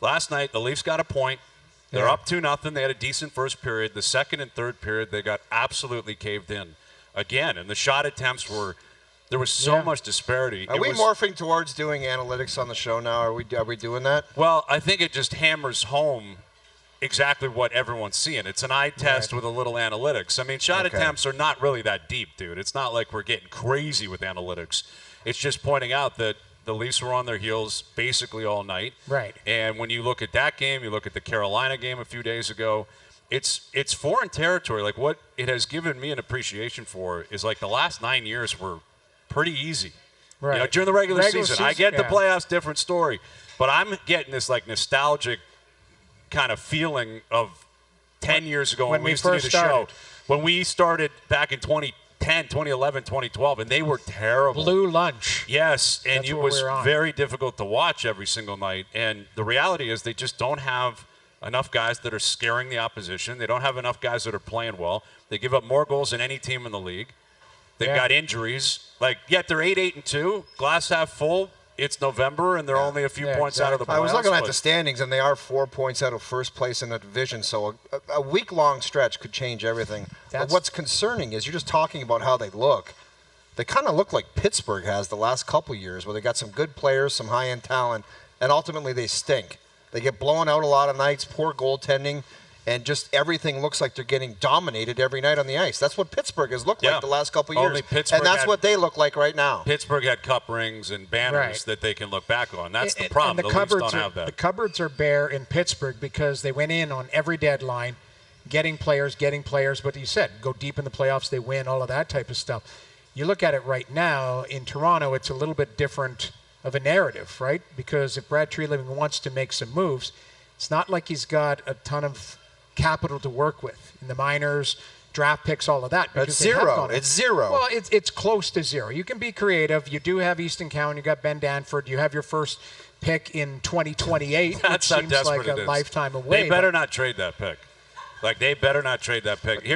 last night the Leafs got a point. They're up 2-0. They had a decent first period. The second and third period, they got absolutely caved in again. And the shot attempts were – there was so much disparity. Are we morphing towards doing analytics on the show now? Are we doing that? Well, I think it just hammers home exactly what everyone's seeing. It's an eye test with a little analytics. I mean, shot attempts are not really that deep, dude. It's not like we're getting crazy with analytics. It's just pointing out that the Leafs were on their heels basically all night. Right. And when you look at that game, you look at the Carolina game a few days ago, it's foreign territory. Like, what it has given me an appreciation for is, like, the last 9 years were pretty easy. Right. You know, during the regular season. I get the playoffs, different story. But I'm getting this, like, nostalgic kind of feeling of 10 years ago when we used to do the show. When we started back in 2010, 2011, 2012, and they were terrible. Blue lunch. Yes, and it was very difficult to watch every single night. And the reality is they just don't have enough guys that are scaring the opposition. They don't have enough guys that are playing well. They give up more goals than any team in the league. They've got injuries. Like, yet they're 8-8-2, glass half full. It's November, and they're only a few points out of the playoffs. I was looking at the standings, and they are 4 points out of first place in the division, so a week-long stretch could change everything. But what's concerning is you're just talking about how they look. They kind of look like Pittsburgh has the last couple years, where they got some good players, some high-end talent, and ultimately they stink. They get blown out a lot of nights, poor goaltending, and just everything looks like they're getting dominated every night on the ice. That's what Pittsburgh has looked like the last couple years. And that's what they look like right now. Pittsburgh had cup rings and banners that they can look back on. That's the problem. And the Leafs don't have that. The cupboards are bare in Pittsburgh because they went in on every deadline, getting players. But you said, go deep in the playoffs, they win, all of that type of stuff. You look at it right now, in Toronto, it's a little bit different of a narrative, right? Because if Brad Treliving wants to make some moves, it's not like he's got a ton of capital to work with in the minors, draft picks, all of that. It's zero. It's zero. Well, it's close to zero. You can be creative. You do have Easton Cowan. You got Ben Danford. You have your first pick in 2028, which seems like a lifetime away. They better not trade that pick. Like, they better not trade that pick.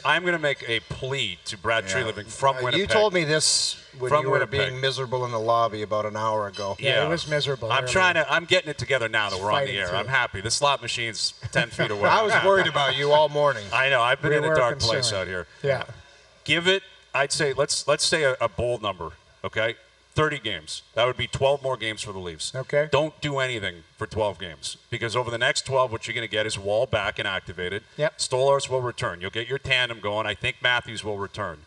I'm going to make a plea to Brad Treliving from Winnipeg. You told me this when you were being miserable in the lobby about an hour ago. Yeah, it was miserable. I'm getting it together now that we're on the air. I'm happy. The slot machine's 10 feet away. I was worried about you all morning. I know. I've been in a dark place out here. Yeah. Give it, I'd say, let's say a bold number, okay? 30 games. That would be 12 more games for the Leafs. Okay. Don't do anything for 12 games because over the next 12, what you're going to get is Wall back and activated. Yep. Stolarz will return. You'll get your tandem going. I think Matthews will return.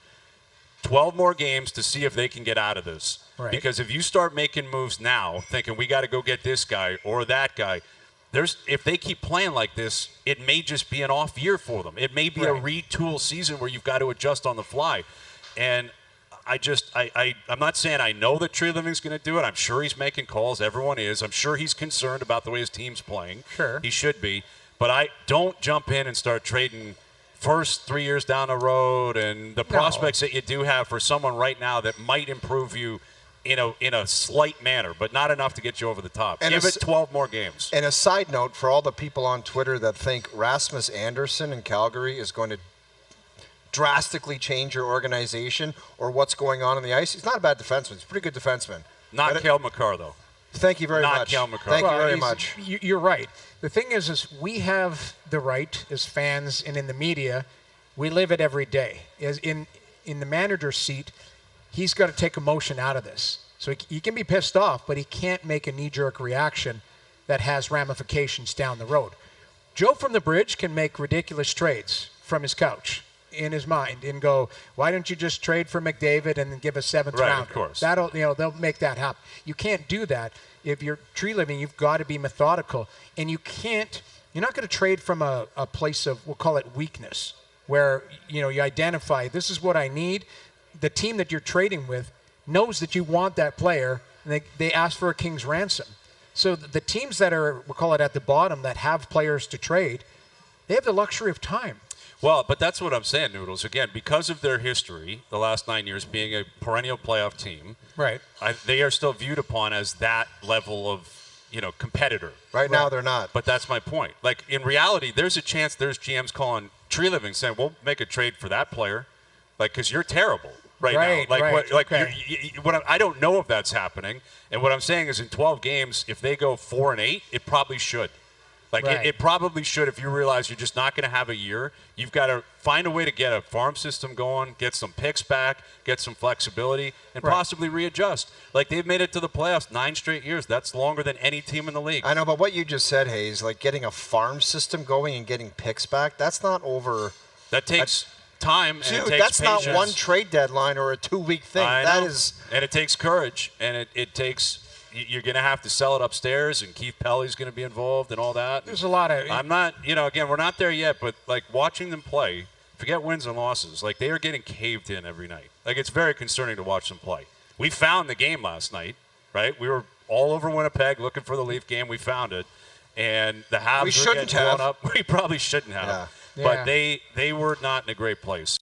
12 more games to see if they can get out of this. Right. Because if you start making moves now, thinking we got to go get this guy or that guy, if they keep playing like this, it may just be an off year for them. It may be a retool season where you've got to adjust on the fly. And I'm not saying I know that Treliving's going to do it. I'm sure he's making calls. Everyone is. I'm sure he's concerned about the way his team's playing. Sure. He should be. But I don't jump in and start trading first 3 years down the road and the prospects that you do have for someone right now that might improve you in a slight manner, but not enough to get you over the top. Give it 12 more games. And a side note for all the people on Twitter that think Rasmus Andersson in Calgary is going to drastically change your organization or what's going on the ice. He's not a bad defenseman. He's a pretty good defenseman. Not Cale Makar, though. Thank you very much. Not Cale Makar. Thank you very much. You're right. The thing is we have the right as fans and in the media, we live it every day. As in the manager's seat, he's got to take emotion out of this. So he can be pissed off, but he can't make a knee-jerk reaction that has ramifications down the road. Joe from the Bridge can make ridiculous trades from his couch in his mind and go, why don't you just trade for McDavid and give a seventh round? Of course. They'll make that happen. You can't do that. If you're Treliving, you've got to be methodical. And you're not going to trade from a place of, we'll call it weakness, where you identify, this is what I need. The team that you're trading with knows that you want that player, and they ask for a king's ransom. So the teams that are, we'll call it at the bottom, that have players to trade, they have the luxury of time. Well, but that's what I'm saying, Noodles. Again, because of their history, the last 9 years being a perennial playoff team, right? They are still viewed upon as that level of, competitor. Right now, they're not. But that's my point. Like, in reality, there's a chance there's GMs calling Treliving saying, we'll make a trade for that player, like, because you're terrible. right Right, now. Like, right, okay. I don't know if that's happening. And what I'm saying is in 12 games, if they go 4-8, it probably should. Like, Right. it probably should. If you realize you're just not going to have a year, you've got to find a way to get a farm system going, get some picks back, get some flexibility, and Right. possibly readjust. Like, they've made it to the playoffs 9 straight years. That's longer than any team in the league. I know, but what you just said, Hayes, like getting a farm system going and getting picks back, that's not over. That takes time, and Dude, it takes that's patience. not one trade deadline or a 2-week thing. I That know. is. And it takes courage, and it takes. You're going to have to sell it upstairs, and Keith Pelly's going to be involved and all that. There's a lot of. I'm not, again, we're not there yet, but like watching them play, forget wins and losses. Like they are getting caved in every night. Like it's very concerning to watch them play. We found the game last night, right? We were all over Winnipeg looking for the Leaf game. We found it, and the Habs We were shouldn't getting blown have. up. We probably shouldn't have, Yeah. but they were not in a great place.